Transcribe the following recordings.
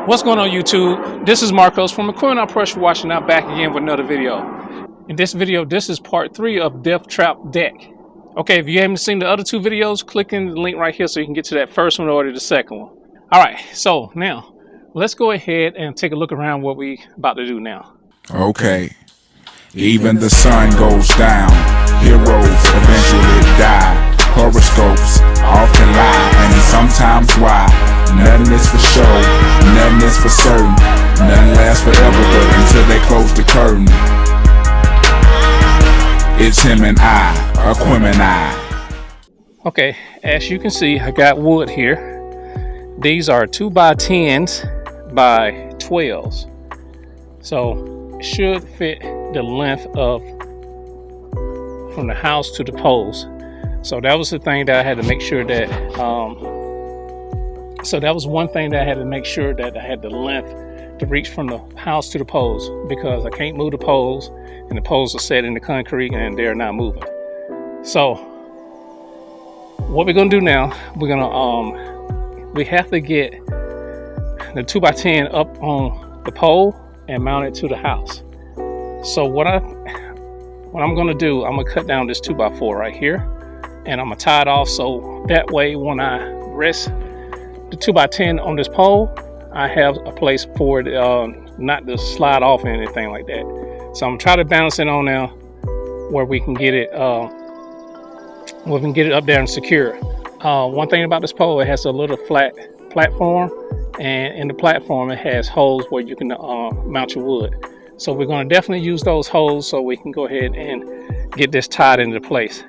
What's going on YouTube? This is Marcos from Equipment Out Pressure Washing, out back again with another video. In this video, this is part 3 of Death Trap Deck. Okay, if you haven't seen the other 2 videos, click in the link right here so you can get to that first one or the second one. Alright, so now let's go ahead and take a look around what we about to do now. Okay, even the sun goes down, heroes eventually die, horoscopes often lie, and sometimes why. Nothing is for show, nothing is for certain, nothing lasts forever but until they close the curtain. It's him and I, Equipment I. Okay, as you can see, I got wood here. These are 2x10s by 12s, so it should fit the length of from the house to the poles. So that was the thing that I had to make sure that so that was one thing that I had to make sure that I had the length to reach from the house to the poles, because I can't move the poles and the poles are set in the concrete and they're not moving. So what we're gonna do now, we're gonna we have to get the 2x10 up on the pole and mount it to the house. So what I'm gonna do, I'm gonna cut down this 2x4 right here, and I'm gonna tie it off so that way when I rest the 2x10 on this pole, I have a place for it not to slide off or anything like that. So I'm gonna try to balance it on now where we can get it up there and secure. One thing about this pole, it has a little flat platform, and in the platform it has holes where you can mount your wood. So we're going to definitely use those holes so we can go ahead and get this tied into place.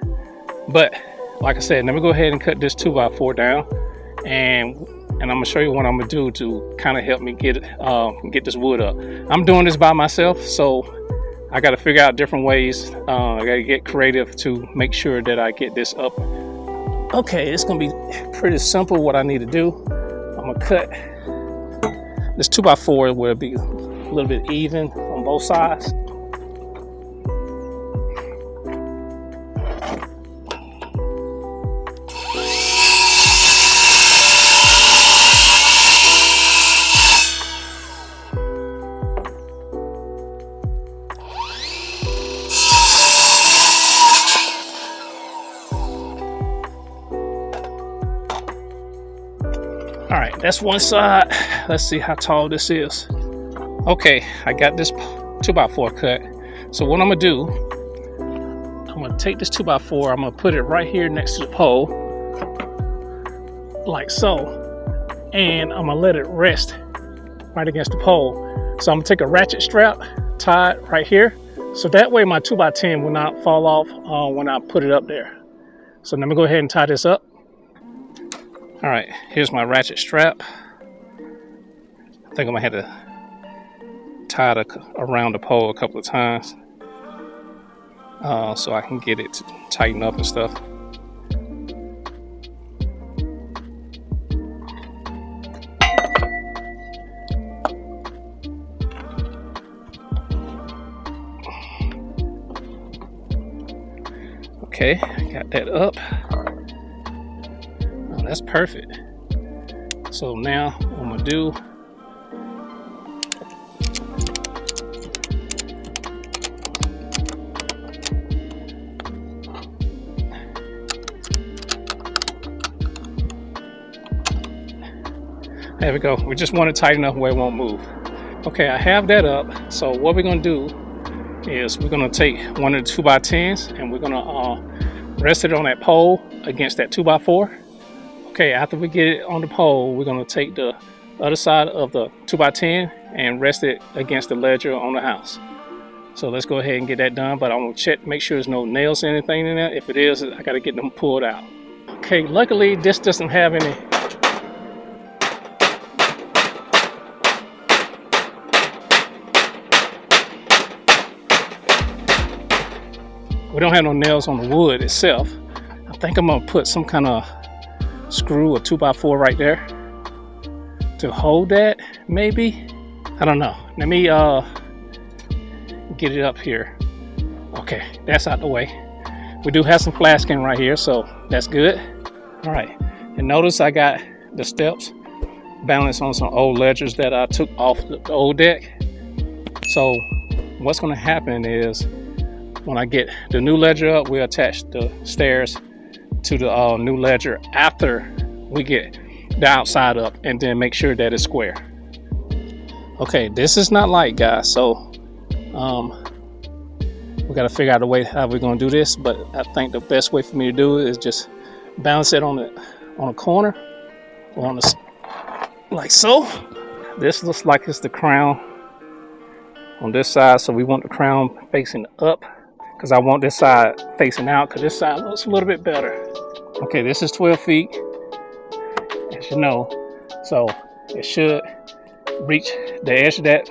But like I said, let me go ahead and cut this 2x4 down, and I'm going to show you what I'm going to do to kind of help me get this wood up. I'm doing this by myself, so I got to figure out different ways. I got to get creative to make sure that I get this up. Okay, it's going to be pretty simple what I need to do. I'm going to cut this 2x4 where it'll be a little bit even on both sides. Alright, that's one side. Let's see how tall this is. Okay, I got this 2x4 cut. So what I'm gonna do, I'm gonna take this 2x4, I'm gonna put it right here next to the pole, like so, and I'm gonna let it rest right against the pole. So I'm gonna take a ratchet strap, tie it right here, so that way my 2x10 will not fall off when I put it up there. So let me go ahead and tie this up. All right, here's my ratchet strap. I think I'm gonna have to tie it around the pole a couple of times so I can get it to tighten up and stuff. Okay, got that up. That's perfect. So now what I'm gonna do, there we go. We just want it tight enough where it won't move. Okay, I have that up. So what we're gonna do is we're gonna take one of the 2x10s and we're gonna rest it on that pole against that 2x4. Okay, after we get it on the pole, we're going to take the other side of the 2x10 and rest it against the ledger on the house. So let's go ahead and get that done, but I'm going to check, make sure there's no nails or anything in there. If it is, I got to get them pulled out. Okay, luckily this doesn't have any we don't have no nails on the wood itself. I think I'm going to put some kind of screw or 2x4 right there to hold that, maybe. I don't know. Let me get it up here. Okay, that's out the way. We do have some flasking right here, so that's good. All right, and notice I got the steps balance on some old ledgers that I took off the old deck. So what's going to happen is when I get the new ledger up, we attach the stairs to the new ledger after we get the outside up, and then make sure that it's square. Okay, this is not light, guys, so we got to figure out a way how we're going to do this, but I think the best way for me to do it is just balance it on a corner or on the, like so. This looks like it's the crown on this side, so we want the crown facing up because I want this side facing out because this side looks a little bit better. Okay, this is 12 feet, as you know, so it should reach the edge of that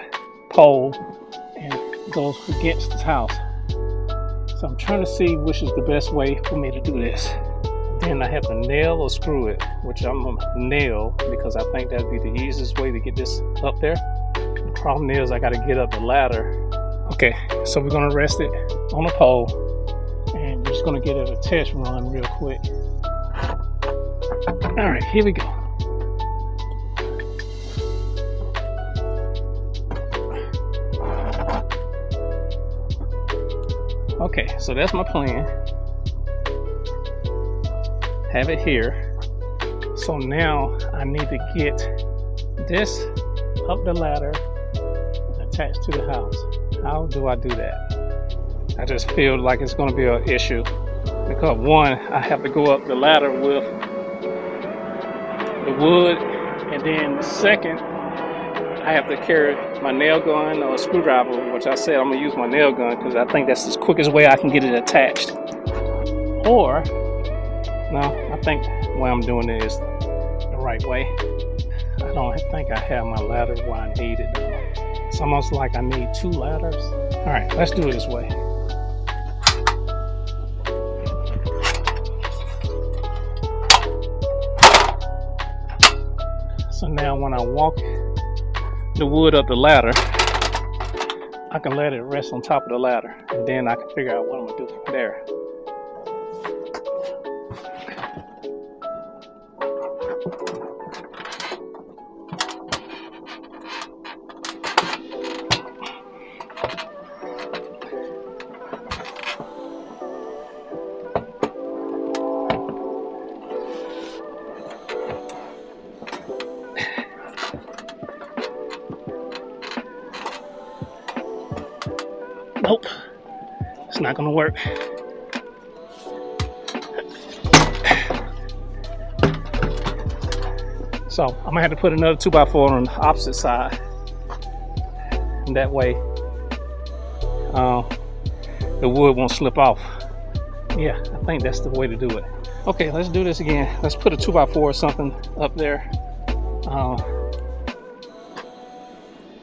pole and goes against this house. So I'm trying to see which is the best way for me to do this. Then I have to nail or screw it, which I'm gonna nail because I think that'd be the easiest way to get this up there. The problem is I gotta get up the ladder. Okay, so we're gonna rest it on a pole and we're just gonna get it a test run real quick. All right, here we go. Okay, so that's my plan. Have it here. So now I need to get this up the ladder and attached to the house. How do I do that? I just feel like it's going to be an issue because one, I have to go up the ladder with the wood, and then second, I have to carry my nail gun or a screwdriver, which I said I'm gonna use my nail gun because I think that's the quickest way I can get it attached. Or, no, I think the way I'm doing it is the right way. I don't think I have my ladder where I need it though. It's almost like I need two ladders. All right, let's do it this way. So now when I walk the wood up the ladder, I can let it rest on top of the ladder, and then I can figure out what I'm gonna do from there. Nope, it's not gonna work. So I'm gonna have to put another 2x4 on the opposite side, and that way the wood won't slip off. Yeah, I think that's the way to do it. Okay, let's do this again. Let's put a 2x4 or something up there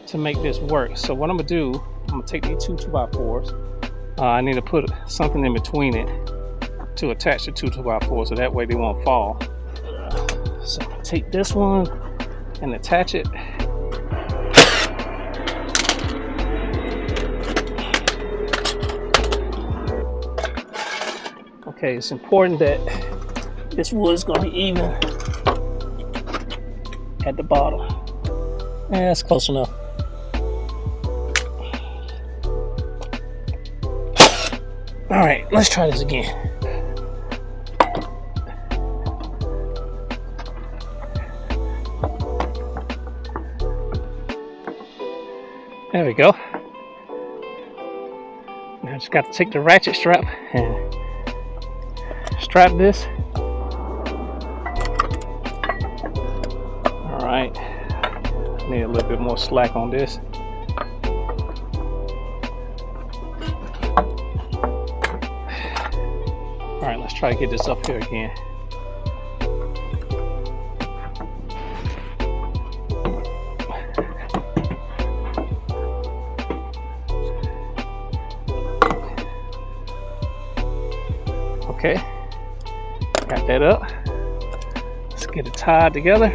to make this work. So what I'm gonna do, I'm gonna take these two 2x4s. I need to put something in between it to attach the two 2x4s so that way they won't fall. So I'm gonna take this one and attach it. Okay, it's important that this wood's gonna be even at the bottom. That's close enough. All right, let's try this again. There we go. Now I just got to take the ratchet strap and strap this. All right, need a little bit more slack on this. All right, let's try to get this up here again. Okay, got that up. Let's get it tied together.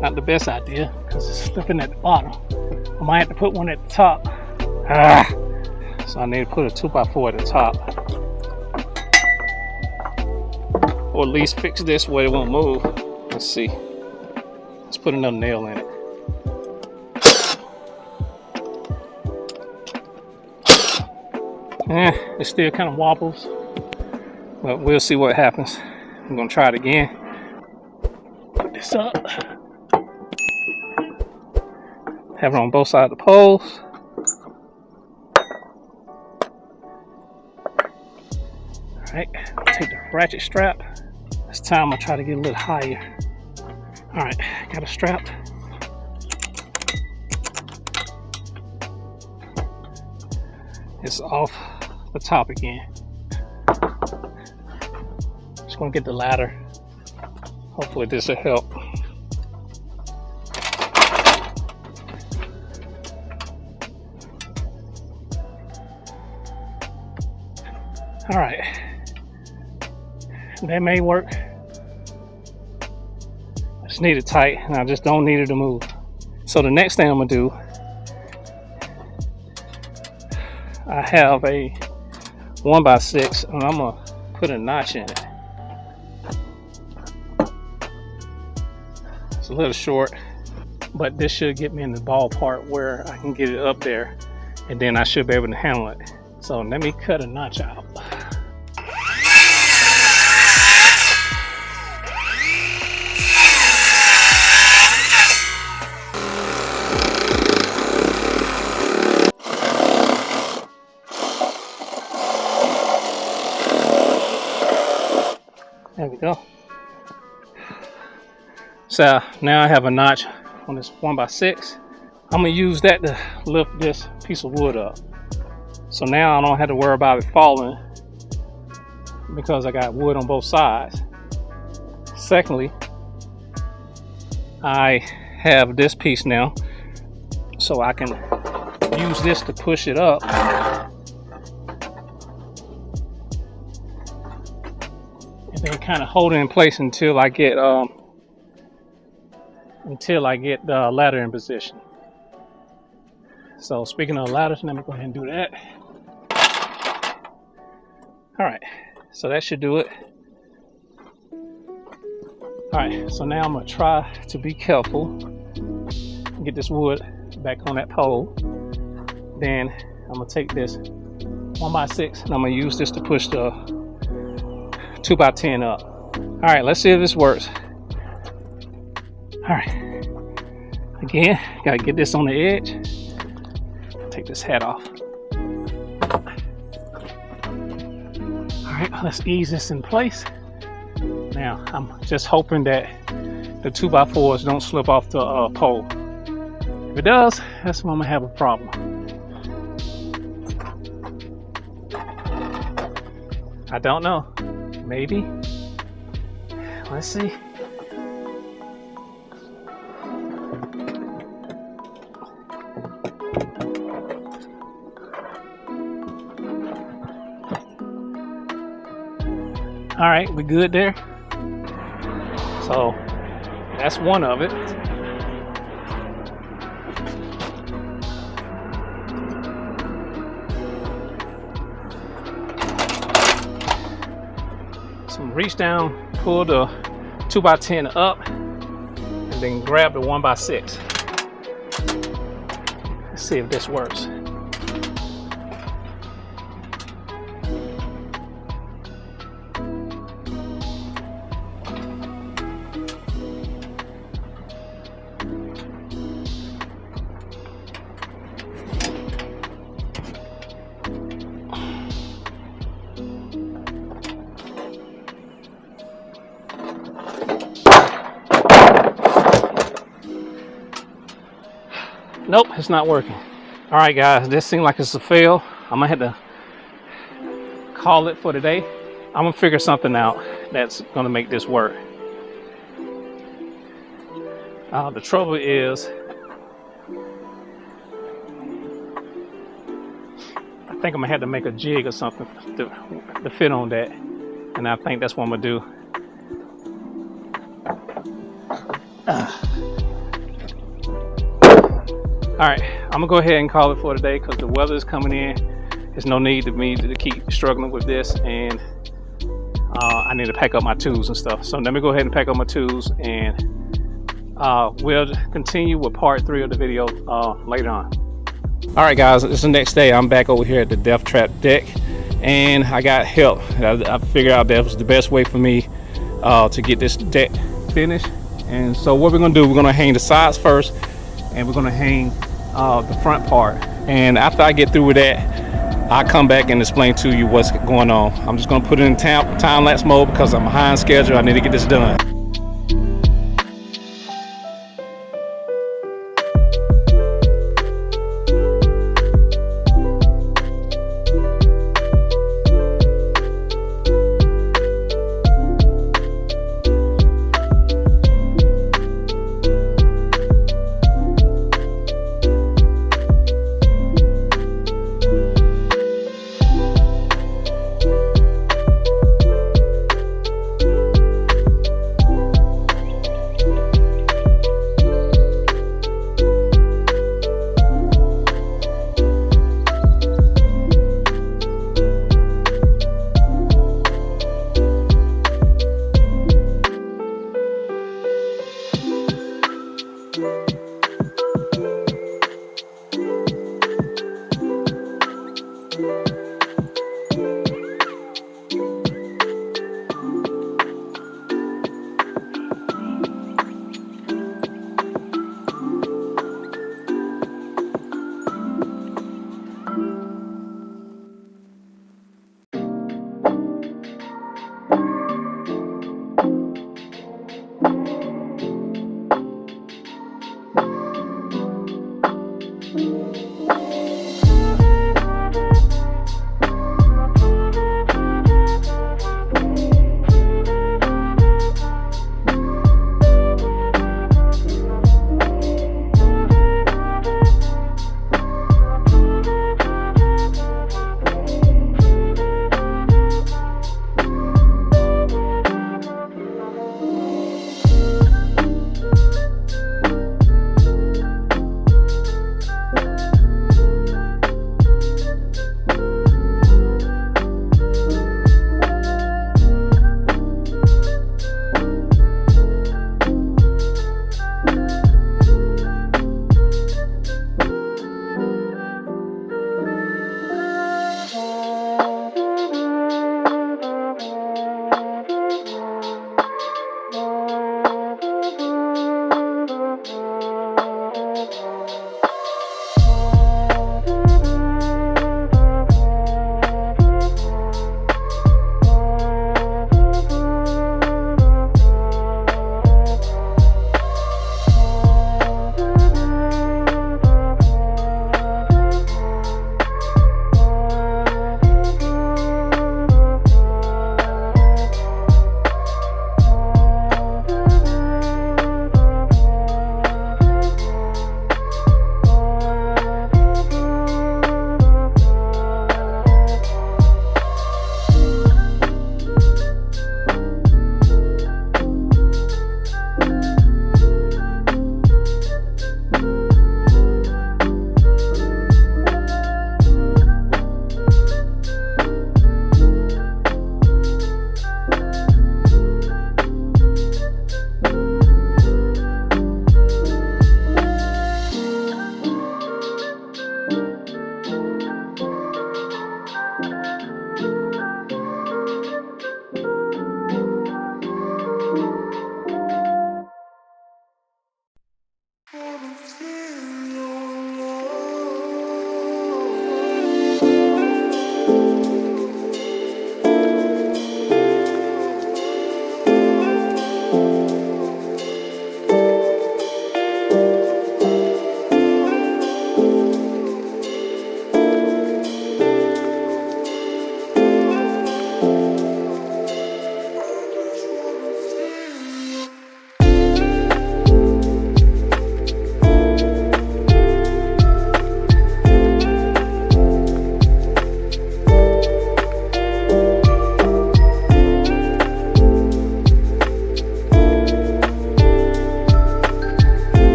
Not the best idea because it's slipping at the bottom. I'm might have to put one at the top. So I need to put a 2x4 at the top. Or at least fix this where it won't move. Let's see. Let's put another nail in it. It still kind of wobbles, but we'll see what happens. I'm gonna try it again. Put this up. Have it on both sides of the poles. Alright, take the ratchet strap. This time I'll try to get a little higher. Alright, got a strap. It's off the top again. Just gonna get the ladder. Hopefully this will help. All right, that may work. I just need it tight, and I just don't need it to move. So the next thing I'm gonna do, I have a 1x6, and I'm gonna put a notch in it. It's a little short, but this should get me in the ballpark where I can get it up there, and then I should be able to handle it. So let me cut a notch out. There we go. So now I have a notch on this 1x6. I'm gonna use that to lift this piece of wood up. So now I don't have to worry about it falling because I got wood on both sides. Secondly, I have this piece now, so I can use this to push it up. And then kind of hold it in place until I get the ladder in position. So speaking of ladders, let me go ahead and do that. All right, so that should do it. All right, so now I'm gonna try to be careful, get this wood back on that pole. Then I'm gonna take this 1x6 and I'm gonna use this to push the 2x10 up. All right, let's see if this works. All right, again, gotta get this on the edge. Take this hat off. All right, let's ease this in place. Now, I'm just hoping that the 2x4s don't slip off the pole. If it does, that's when I'm gonna have a problem. I don't know, maybe. Let's see. All right, we good there. So that's one of it. So reach down, pull the 2x10 up, and then grab the 1x6. Let's see if this works. Nope, it's not working. All right, guys, this seems like it's a fail. I'm gonna have to call it for today. I'm gonna figure something out that's gonna make this work. The trouble is, I think I'm gonna have to make a jig or something to fit on that, and I think that's what I'm gonna do. All right, I'm gonna go ahead and call it for today because the weather is coming in. There's no need to me to keep struggling with this, and I need to pack up my tools and stuff. So let me go ahead and pack up my tools, and we'll continue with part 3 of the video later on. All right, guys, it's the next day. I'm back over here at the Death Trap deck, and I got help. I figured out that was the best way for me to get this deck finished. And so what we're gonna do, we're gonna hang the sides first, and we're gonna hang the front part. And after I get through with that, I'll come back and explain to you what's going on. I'm just gonna put it in time lapse mode because I'm behind schedule. I need to get this done.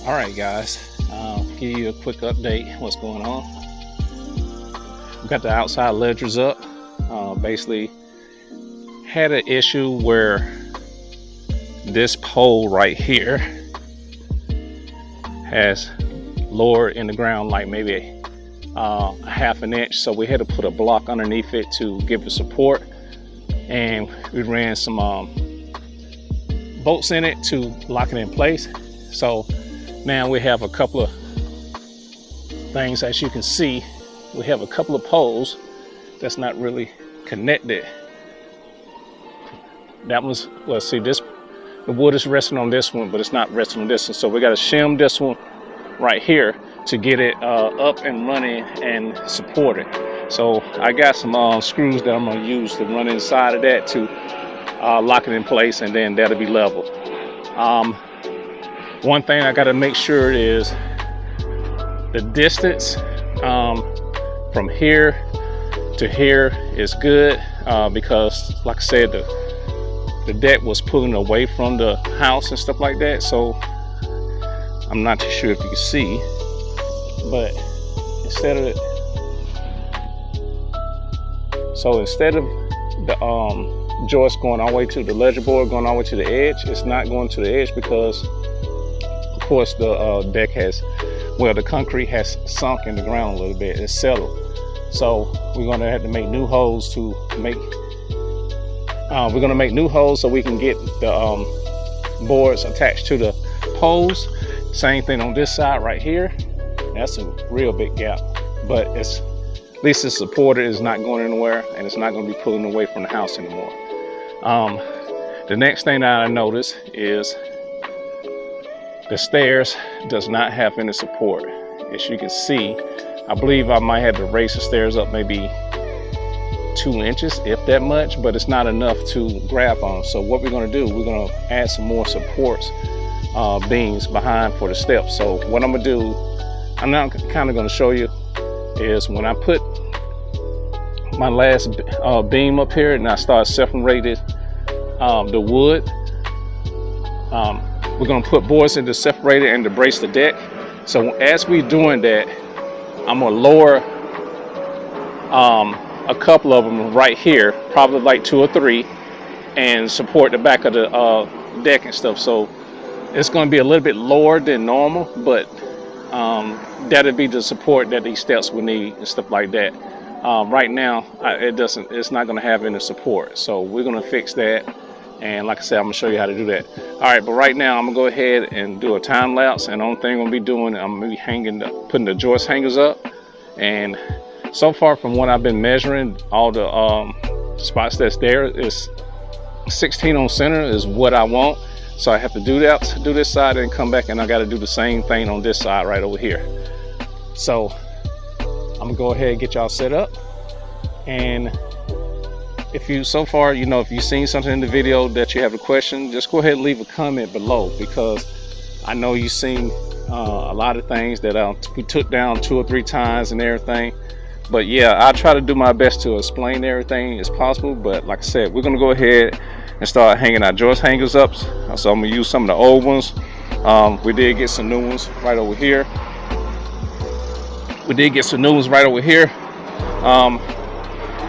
All right, guys, give you a quick update what's going on. We've got the outside ledgers up. Basically had an issue where this pole right here has lowered in the ground like maybe a half an inch, so we had to put a block underneath it to give it support, and we ran some bolts in it to lock it in place. So now we have a couple of things. As you can see, we have a couple of poles that's not really connected. That was, well, see, this, the wood is resting on this one, but it's not resting on this one, so we got to shim this one right here to get it up and running and supported. So I got some screws that I'm going to use to run inside of that to lock it in place, and then that'll be level. One thing I got to make sure is the distance from here to here is good, because like I said, the deck was pulling away from the house and stuff like that. So I'm not too sure if you can see, but instead of the joist going all the way to the ledger board, going all the way to the edge, it's not going to the edge because of course the deck has, well, the concrete has sunk in the ground a little bit, it's settled. So we're going to have to make new holes to make new holes so we can get the boards attached to the poles. Same thing on this side right here. That's a real big gap, but it's, at least it's supported, it's not going anywhere, and it's not going to be pulling away from the house anymore. The next thing that I noticed is the stairs does not have any support. As you can see, I believe I might have to raise the stairs up maybe 2 inches, if that much, but it's not enough to grab on. So what we're going to do, we're going to add some more supports, beams behind for the steps. So what I'm going to do, I'm now kind of going to show you, is when I put my last beam up here and I start separating the wood, we're going to put boards in to separate it and to brace the deck. So as we're doing that, I'm going to lower a couple of them right here, probably like 2 or 3, and support the back of the deck and stuff. So it's going to be a little bit lower than normal, but that'll be the support that these steps will need and stuff like that. Right now it's not going to have any support, so we're going to fix that, and like I said, I'm going to show you how to do that. All right, but right now I'm going to go ahead and do a time lapse, and the only thing I'm going to be doing, I'm going to be putting the joist hangers up. And so far from what I've been measuring, all the spots that's there is 16 on center is what I want. So I have to do that, do this side, and come back, and I got to do the same thing on this side right over here. So I'm gonna go ahead and get y'all set up. And if you, so far, you know, if you've seen something in the video that you have a question, just go ahead and leave a comment below, because I know you've seen a lot of things that we took down 2 or 3 times and everything. But yeah, I try to do my best to explain everything as possible. But like I said, we're gonna go ahead and start hanging our joist hangers up. So I'm gonna use some of the old ones. We did get some new ones right over here.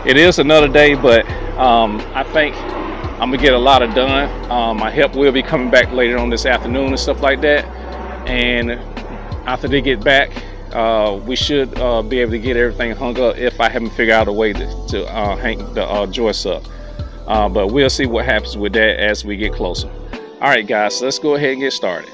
It is another day, but I think I'm gonna get a lot of done. My help will be coming back later on this afternoon and stuff like that. And after they get back, we should be able to get everything hung up, if I haven't figured out a way to hang the joists up. But we'll see what happens with that as we get closer. All right, guys, so let's go ahead and get started.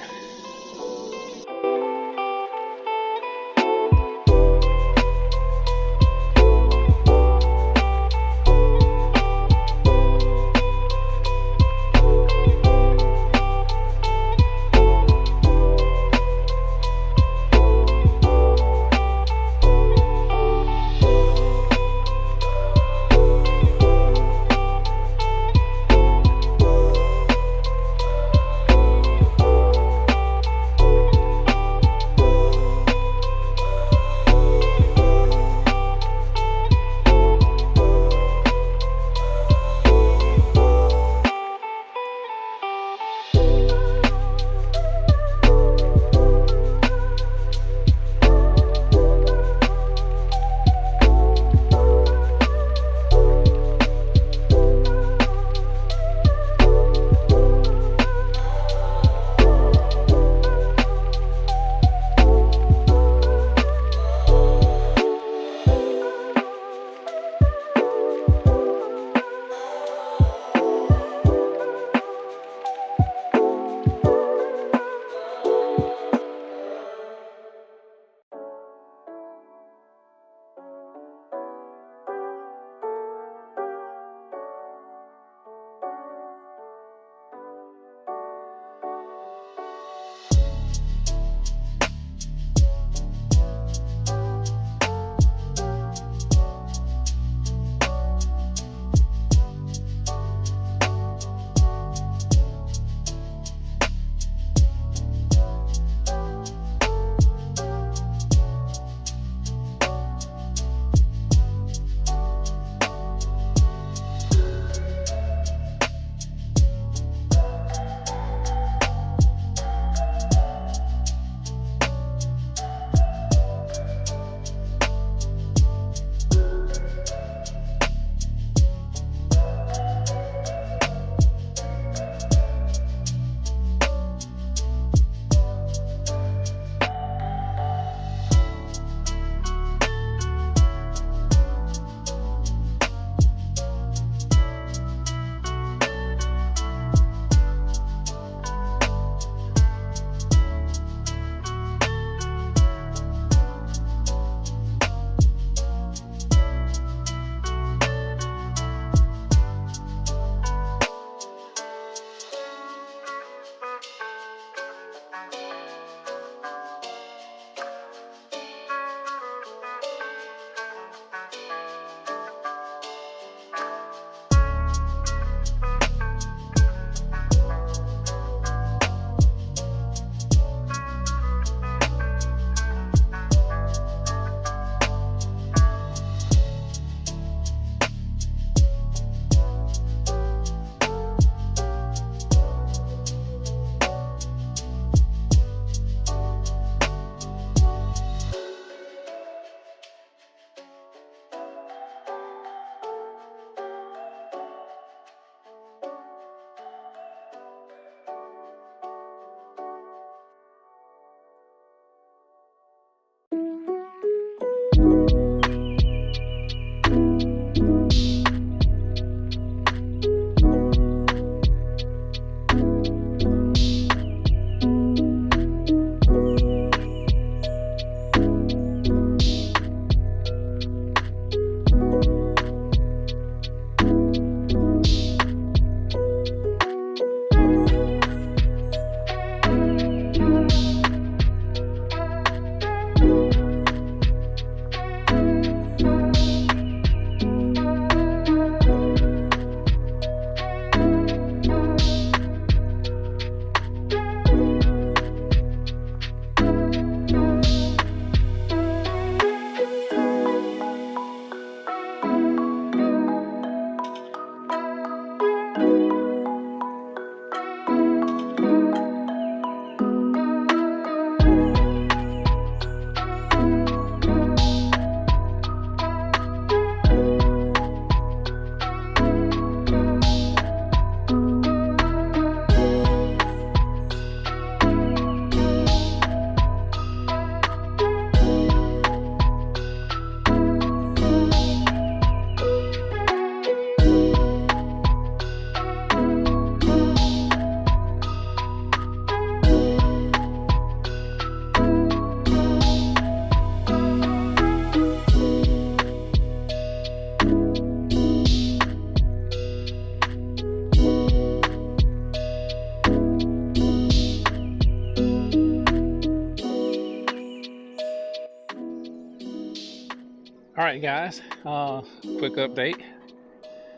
All right, guys, quick update.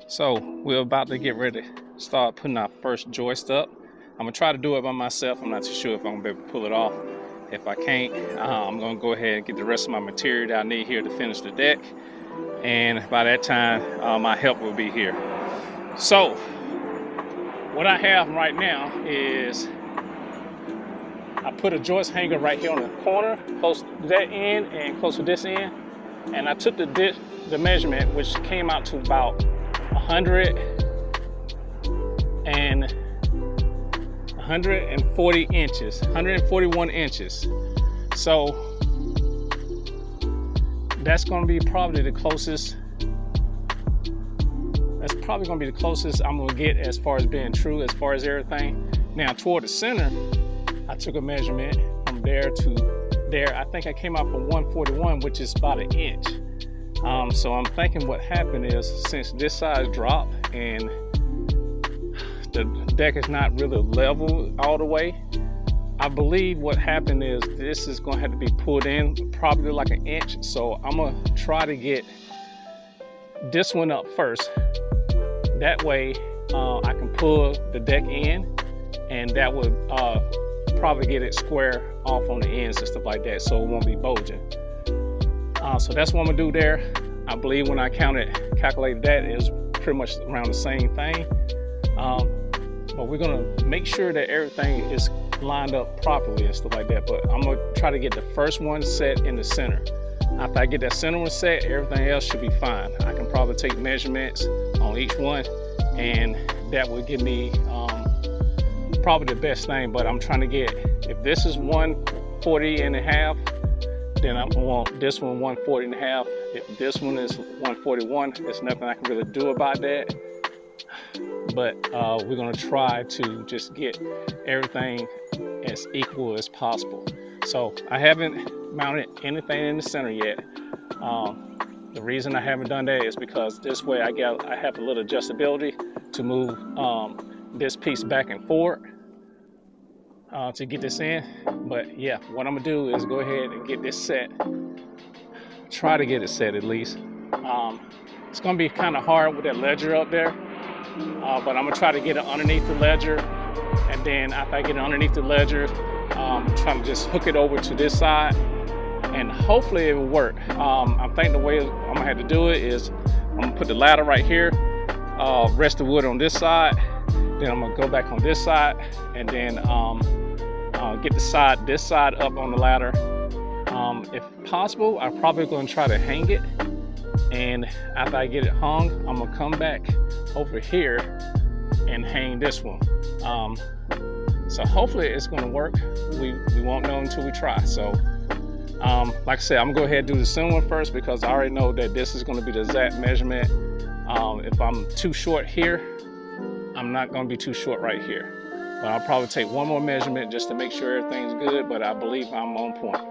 So we're about to get ready to start putting our first joist up. I'm gonna try to do it by myself. I'm not too sure if I'm gonna be able to pull it off. If I can't, I'm gonna go ahead and get the rest of my material that I need here to finish the deck. And by that time, my help will be here. So what I have right now is I put a joist hanger right here on the corner, close to that end and close to this end. And I took the measurement, which came out to about 140 inches, 141 inches. So that's going to be probably the closest. That's probably going to be the closest I'm going to get as far as being true, as far as everything. Now toward the center, I took a measurement from there to there. I think I came out for 141, which is about an inch. So I'm thinking what happened is, since this size dropped and the deck is not really level all the way, I believe what happened is this is going to have to be pulled in probably like an inch. So I'm going to try to get this one up first. That way I can pull the deck in, and that would probably get it square off on the ends and stuff like that, so it won't be bulging. So that's what I'm gonna do there. I believe when I calculated that, it was pretty much around the same thing. But we're gonna make sure that everything is lined up properly and stuff like that. But I'm gonna try to get the first one set in the center. After I get that center one set, everything else should be fine. I can probably take measurements on each one, and that would give me probably the best thing. But I'm trying to get, if this is 140 and a half, then I want this one 140 and a half. If this one is 141, there's nothing I can really do about that. But we're gonna try to just get everything as equal as possible. So I haven't mounted anything in the center yet. The reason I haven't done that is because this way I have a little adjustability to move this piece back and forward to get this in. But yeah, what I'm gonna do is go ahead and get this set. Try to get it set at least. It's gonna be kind of hard with that ledger up there, but I'm gonna try to get it underneath the ledger, and then after I get it underneath the ledger, try to just hook it over to this side, and hopefully it will work. I'm thinking the way I'm gonna have to do it is I'm gonna put the ladder right here, rest the wood on this side, then I'm gonna go back on this side, and then get this side up on the ladder. If possible, I'm probably gonna try to hang it, and after I get it hung, I'm gonna come back over here and hang this one. So hopefully it's gonna work. We won't know until we try. So like I said, I'm gonna go ahead and do the center one first, because I already know that this is gonna be the exact measurement. If I'm too short here, I'm not gonna be too short right here. But I'll probably take one more measurement just to make sure everything's good, but I believe I'm on point.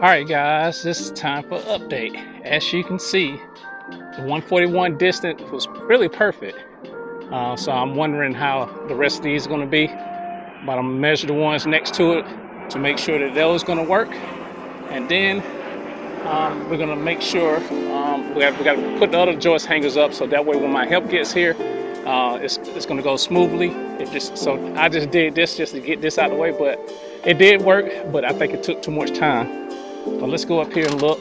Alright guys, this is time for update. As you can see, the 141 distance was really perfect. So I'm wondering how the rest of these are going to be. But I'm going to measure the ones next to it to make sure that those are going to work. And then we're going to make sure we got to put the other joist hangers up, so that way when my help gets here, it's going to go smoothly. So I just did this just to get this out of the way, but it did work, but I think it took too much time. But let's go up here and look.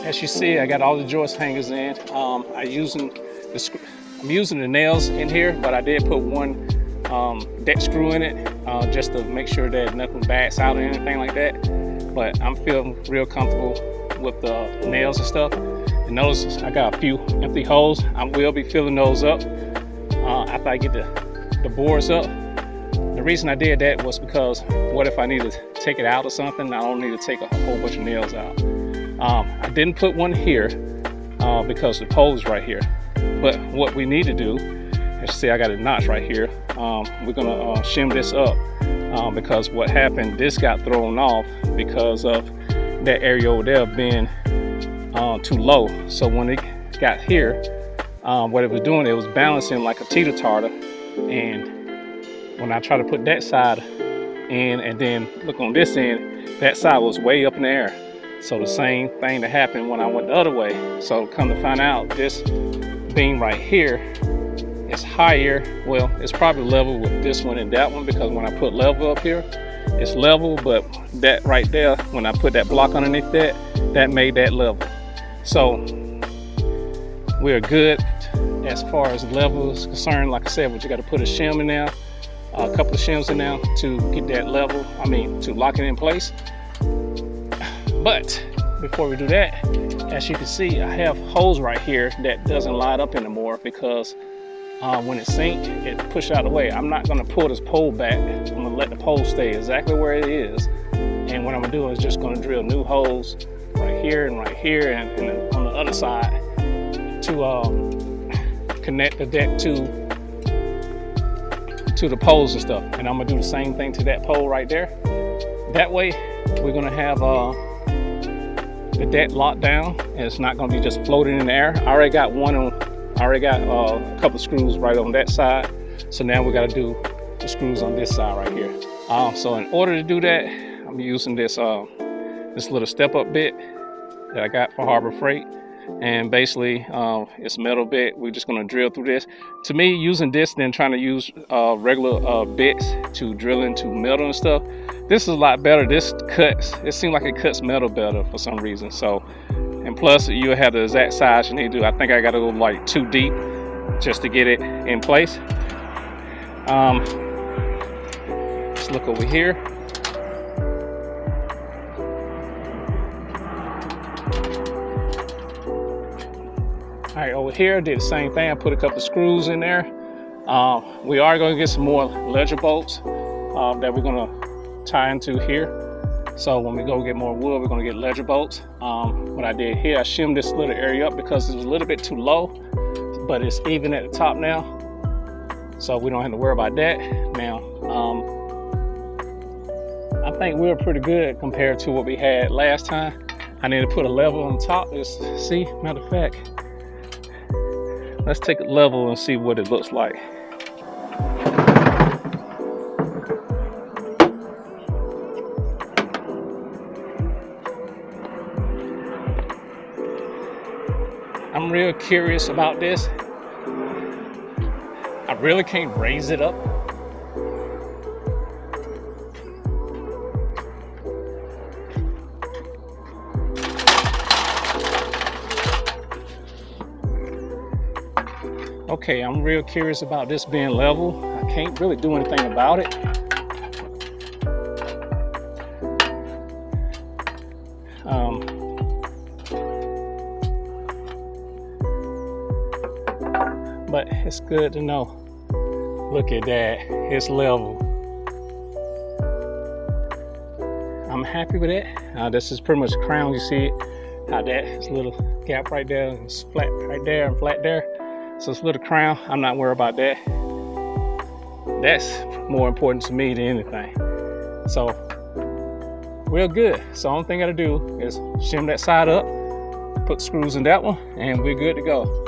As you see, I got all the joist hangers in. I'm using the nails in here, but I did put one deck screw in it just to make sure that nothing backs out or anything like that. But I'm feeling real comfortable with the nails and stuff. And notice I got a few empty holes. I will be filling those up after I get the boards up. The reason I did that was because what if I need to take it out or something? I don't need to take a whole bunch of nails out. I didn't put one here because the pole is right here. But what we need to do, as you see, I got a notch right here. We're gonna shim this up because what happened, this got thrown off because of that area over there being too low. So when it got here, what it was doing, it was balancing like a teeter-totter. And when I try to put that side in and then look on this end, that side was way up in the air. So the same thing that happened when I went the other way. So come to find out, this beam right here is higher. Well, it's probably level with this one and that one, because when I put level up here, it's level, but that right there, when I put that block underneath that made that level. So we're good as far as level is concerned. Like I said, but you got to put a shim in there, a couple of shims in there to get that level, to lock it in place. But before we do that, as you can see, I have holes right here that doesn't line up anymore because when it sinks, it pushes out of the way. I'm not going to pull this pole back. I'm going to let the pole stay exactly where it is. And what I'm going to do is just going to drill new holes right here and on the other side to connect the deck to the poles and stuff. And I'm going to do the same thing to that pole right there. That way, we're going to have the deck locked down and it's not going to be just floating in the air. I already got a couple of screws right on that side. So now we got to do the screws on this side right here. So in order to do that, I'm using this little step-up bit that I got for Harbor Freight. And basically, it's a metal bit. We're just going to drill through this. To me, using this than trying to use regular bits to drill into metal and stuff, this is a lot better. This cuts, it seems like it cuts metal better for some reason. So, and plus you have the exact size you need to do. I think I got to go like 2 deep just to get it in place. Let's look over here. All right, over here, did the same thing. I put a couple of screws in there. We are going to get some more ledger bolts that we're going to tie into here. So when we go get more wood, we're going to get ledger bolts. What I did here, I shimmed this little area up because it was a little bit too low, but it's even at the top now. So we don't have to worry about that now. I think we're pretty good compared to what we had last time. I need to put a level on top. See, matter of fact, let's take a level and see what it looks like. I'm real curious about this. I really can't raise it up. Okay, I'm real curious about this being level. I can't really do anything about it. But it's good to know. Look at that, it's level. I'm happy with it. This is pretty much the crown. You see it, how that's a little gap right there, and it's flat right there and flat there. So it's a little crown. I'm not worried about that. That's more important to me than anything. So we're good. So the only thing I gotta do is shim that side up, put screws in that one, and we're good to go.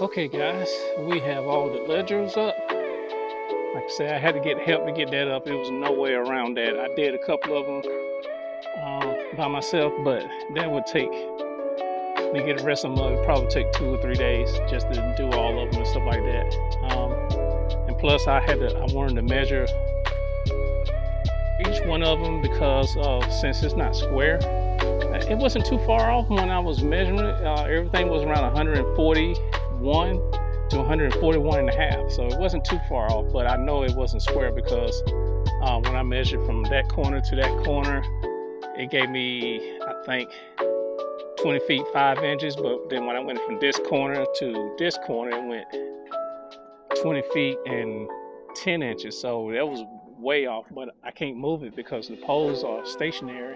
Okay guys, we have all the ledgers up. Like I said, I had to get help to get that up. There was no way around that. I did a couple of them by myself, but that would take me get the rest of them up. It'd probably take 2 or 3 days just to do all of them and stuff like that. And plus, I wanted to measure each one of them because since it's not square, it wasn't too far off when I was measuring it. Everything was around 141 to 141 and a half, so it wasn't too far off, but I know it wasn't square because when I measured from that corner to that corner, it gave me, I think, 20 feet 5 inches, but then when I went from this corner to this corner, it went 20 feet and 10 inches, so that was way off. But I can't move it because the poles are stationary,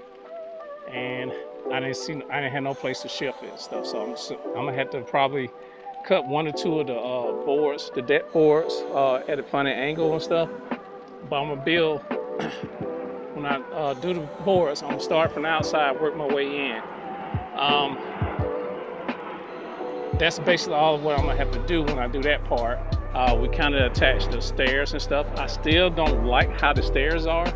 and I didn't have no place to shift it and stuff, so I'm gonna have to probably cut 1 or 2 of the boards, the deck boards, at a funny angle and stuff. But I'm gonna build, when I do the boards, I'm gonna start from the outside, work my way in. That's basically all of what I'm gonna have to do when I do that part. We kind of attach the stairs and stuff. I still don't like how the stairs are.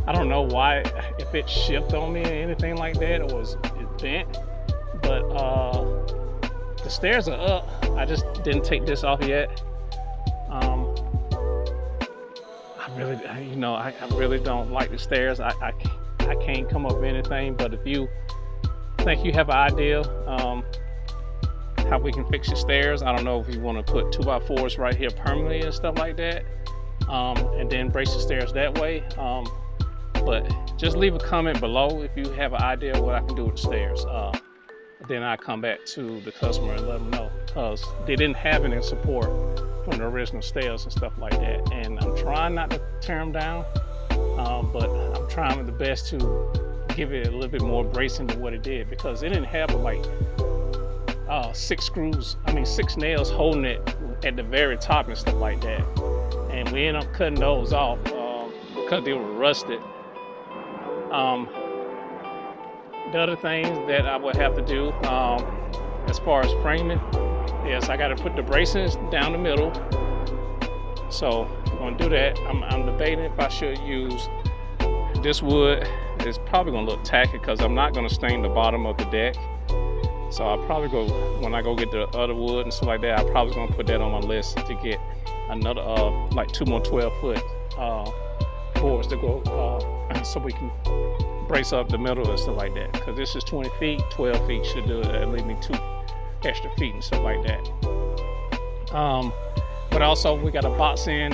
I don't know why, if it shifted on me or anything like that, or was it bent, but the stairs are up. I just didn't take this off yet. I really don't like the stairs. I can't come up with anything, but if you think you have an idea how we can fix the stairs, I don't know if you want to put 2x4s right here permanently and stuff like that, and then brace the stairs that way. But just leave a comment below if you have an idea what I can do with the stairs. Then I come back to the customer and let them know, because they didn't have any support from the original stairs and stuff like that. And I'm trying not to tear them down, but I'm trying the best to give it a little bit more bracing than what it did, because it didn't have like 6 nails holding it at the very top and stuff like that. And we ended up cutting those off because they were rusted. The other things that I would have to do as far as framing is I got to put the braces down the middle. So I'm going to do that. I'm debating if I should use this wood. It's probably going to look tacky because I'm not going to stain the bottom of the deck. So I'll probably go, when I go get the other wood and stuff like that, I'm probably going to put that on my list to get another like 2 more 12-foot boards to go so we can brace up the middle and stuff like that, because this is 20 feet, 12 feet should do it, leave me 2 extra feet and stuff like that. But also we got to box in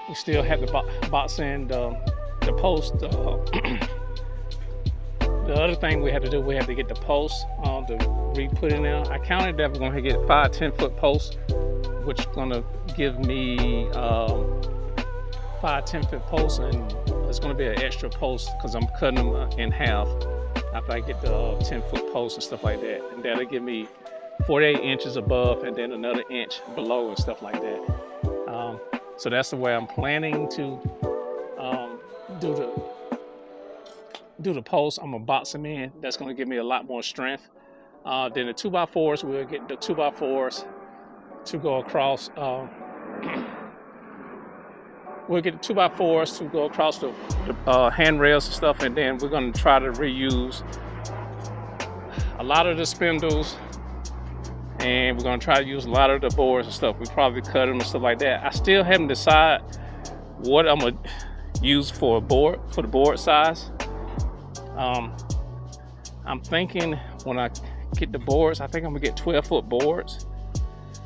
we still have to box in the post. The other thing we had to do, we had to get the posts to re-put in there. I counted that we're going to get 5 10-foot posts, which is going to give me 5 10-foot posts, and it's going to be an extra post because I'm cutting them in half after I get the 10-foot posts and stuff like that. And that'll give me 48 inches above and then another inch below and stuff like that. So that's the way I'm planning to do the posts. I'm going to box them in. That's going to give me a lot more strength. Then the 2x4s, we'll get the 2x4s to go across. We'll get the 2x4s to go across the handrails and stuff, and then we're going to try to reuse a lot of the spindles, and we're going to try to use a lot of the boards and stuff. We probably cut them and stuff like that. I still haven't decided what I'm going to use for the board size. I'm thinking when I get the boards, I think I'm going to get 12-foot boards.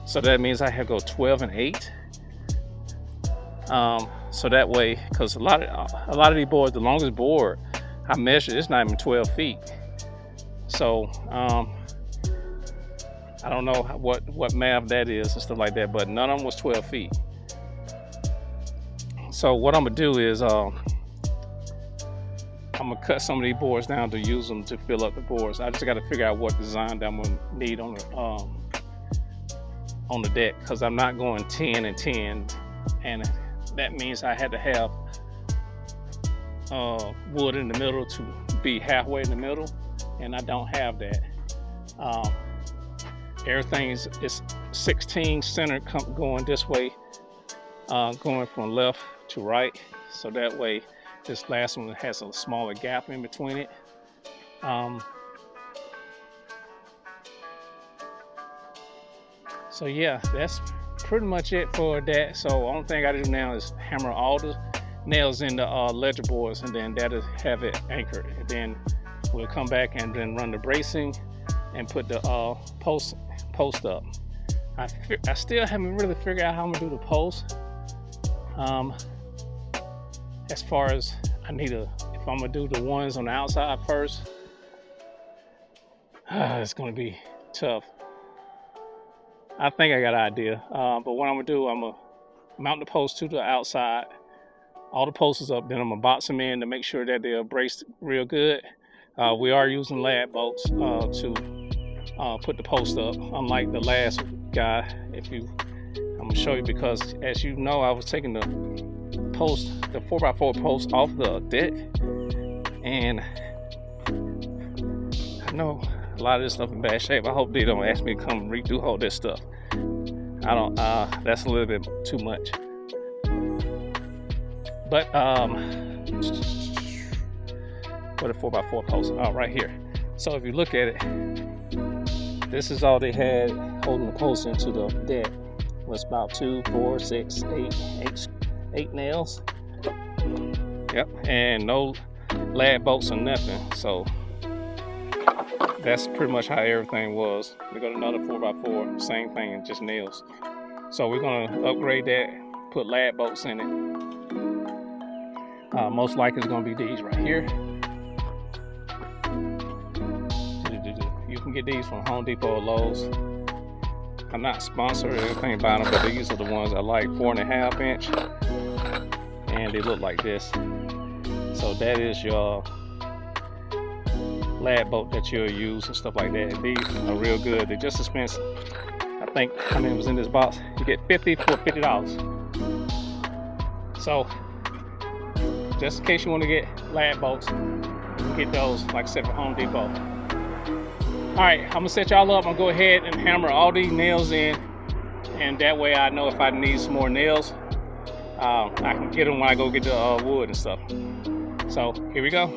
So that means I have to go 12 and 8. So that way, because a lot of these boards, the longest board I measured, it's not even 12 feet. So I don't know what math that is and stuff like that, but none of them was 12 feet. So what I'm gonna do is I'm gonna cut some of these boards down to use them to fill up the boards. I just got to figure out what design that I'm gonna need on the deck, because I'm not going 10 and 10, and that means I had to have wood in the middle to be halfway in the middle, and I don't have that. everything is 16 center going this way, going from left to right, so that way this last one has a smaller gap in between it. So yeah, that's pretty much it for that. So only thing I do now is hammer all the nails in the ledger boards, and then that'll have it anchored, and then we'll come back and then run the bracing and put the post up. I still haven't really figured out how I'm gonna do the post. As far as if I'm gonna do the ones on the outside first, it's gonna be tough. I think I got an idea, but what I'm gonna do, I'm gonna mount the post to the outside, all the posts up, then I'm gonna box them in to make sure that they're braced real good. We are using lad bolts to put the post up, unlike the last guy. I'm gonna show you, because as you know, I was taking the 4x4 post off the deck, and I know a lot of this stuff in bad shape. I hope they don't ask me to come redo all this stuff. That's a little bit too much. But what a 4x4 post, right here. So if you look at it, this is all they had holding the post into the deck. Was about 2, 4, 6, 8 nails. Yep, and no lad bolts or nothing. So that's pretty much how everything was. We got another 4x4, same thing, just nails. So we're gonna upgrade that, put lad bolts in it. Most likely it's gonna be these right here. You can get these from Home Depot or Lowe's. I'm not sponsored or anything about them, but these are the ones I like, 4.5 inch, and they look like this. So that is your lad bolt that you'll use and stuff like that. These are real good. They're just expensive. I think how many was in this box? You get 50 for $50. So just in case you want to get lad bolts, you get those, like I said, from Home Depot. All right, I'm gonna set y'all up. I'm gonna go ahead and hammer all these nails in, and that way I know if I need some more nails, I can get them when I go get the wood and stuff. So here we go.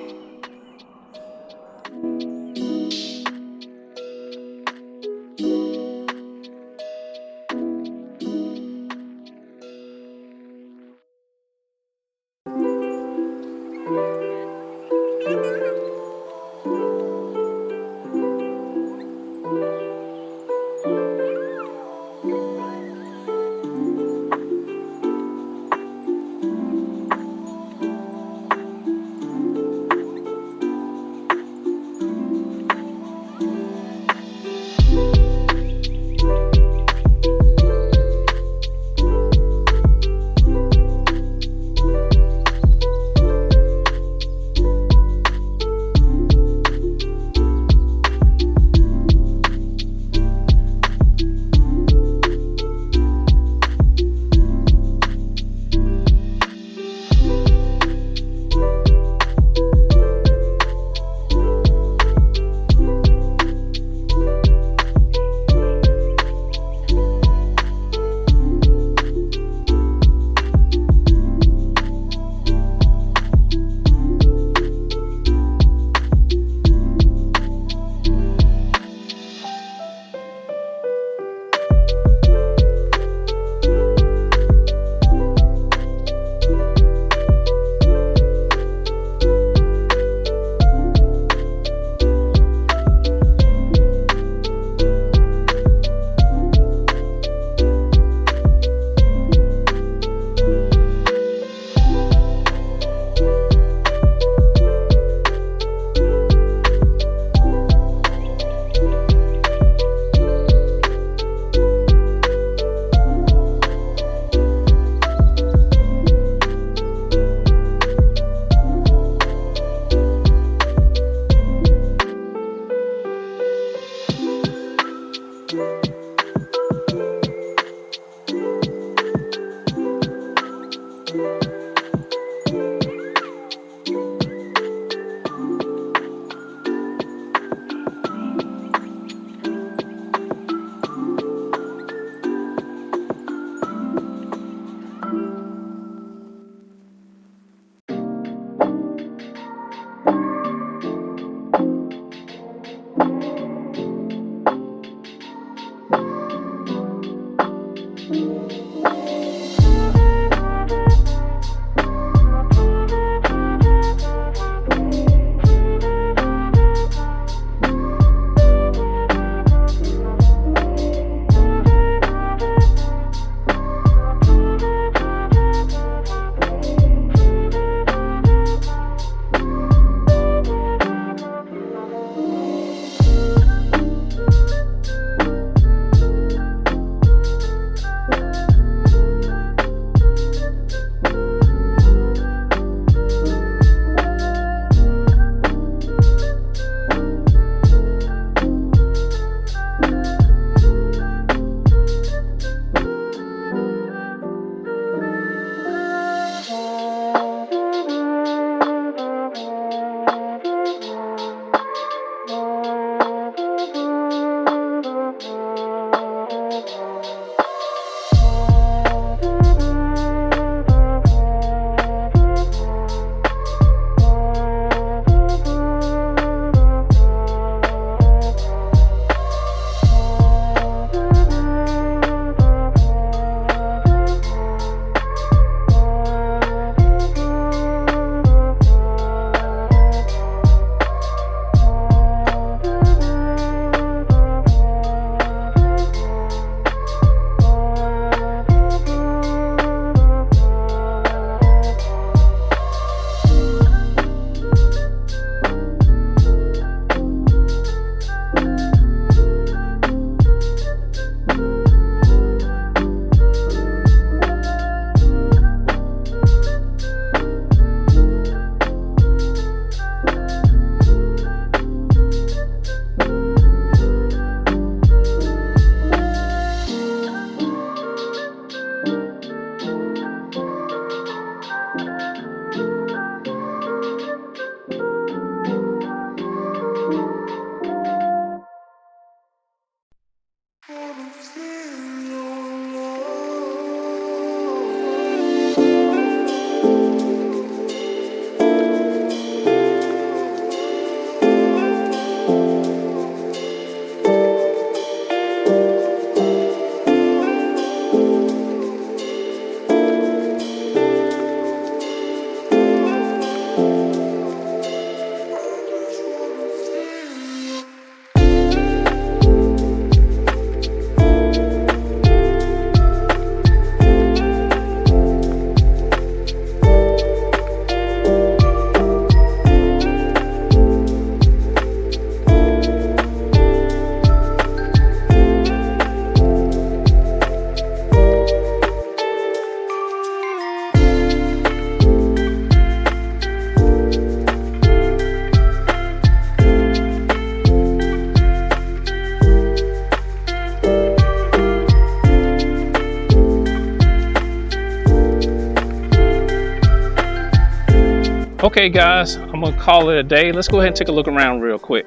Okay guys, I'm gonna call it a day. Let's go ahead and take a look around real quick.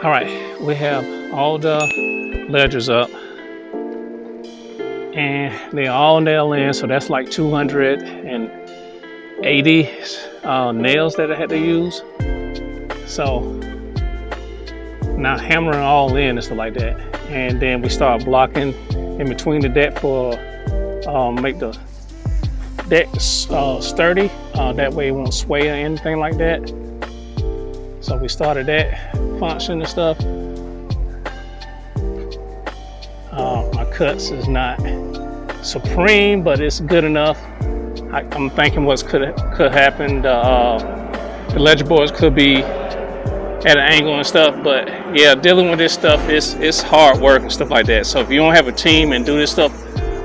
All right, we have all the ledgers up and they're all nailed in, so that's like 280 nails that I had to use. So now hammering all in and stuff like that, and then we start blocking in between the deck for make the deck sturdy, that way it won't sway or anything like that. So we started that function and stuff. My cuts is not supreme, but it's good enough. I'm thinking what could happen, the ledger boards could be at an angle and stuff, but yeah, dealing with this stuff it's hard work and stuff like that. So if you don't have a team and do this stuff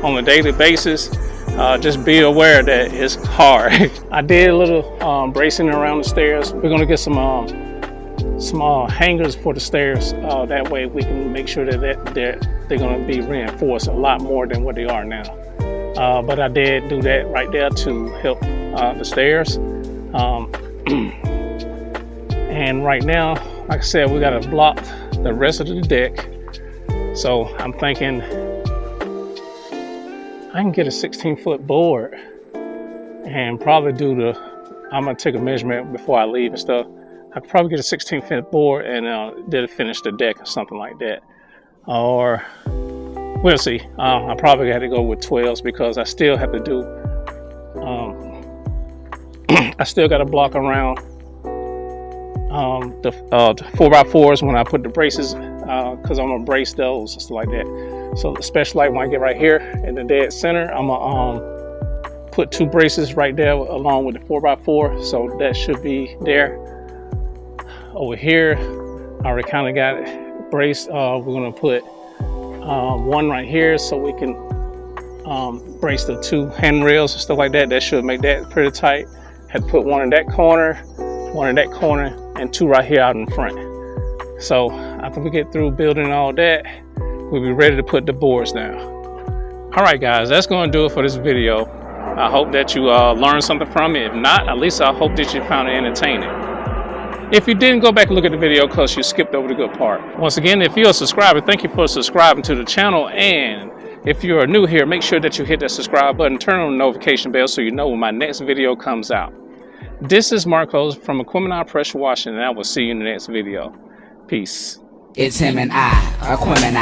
on a daily basis, just be aware that it's hard. I did a little bracing around the stairs. We're gonna get some small hangers for the stairs. That way we can make sure that they're gonna be reinforced a lot more than what they are now. But I did do that right there to help the stairs. And right now, like I said, we gotta block the rest of the deck. So I'm thinking I can get a 16-foot board and probably I'm gonna take a measurement before I leave and stuff. I could probably get a 16-foot board and then finish the deck or something like that. Or we'll see. I probably had to go with 12s because I still have to do, I still got to block around the 4x4s when I put the braces, because I'm gonna brace those and stuff like that. So especially like when I get right here in the dead center, I'm gonna put 2 braces right there along with the 4x4, so that should be there. Over here, I already kind of got it braced. We're gonna put one right here so we can brace the 2 handrails and stuff like that. That should make that pretty tight. Had to put one in that corner, one in that corner, and 2 right here out in front. So after we get through building all that, we'll be ready to put the boards down. All right guys, that's gonna do it for this video. I hope that you learned something from it. If not, at least I hope that you found it entertaining. If you didn't, go back and look at the video because you skipped over the good part. Once again, if you're a subscriber, thank you for subscribing to the channel. And if you're new here, make sure that you hit that subscribe button, turn on the notification bell so you know when my next video comes out. This is Marcos from Equipment Pressure Washing, and I will see you in the next video. Peace. It's him and I, Equipment.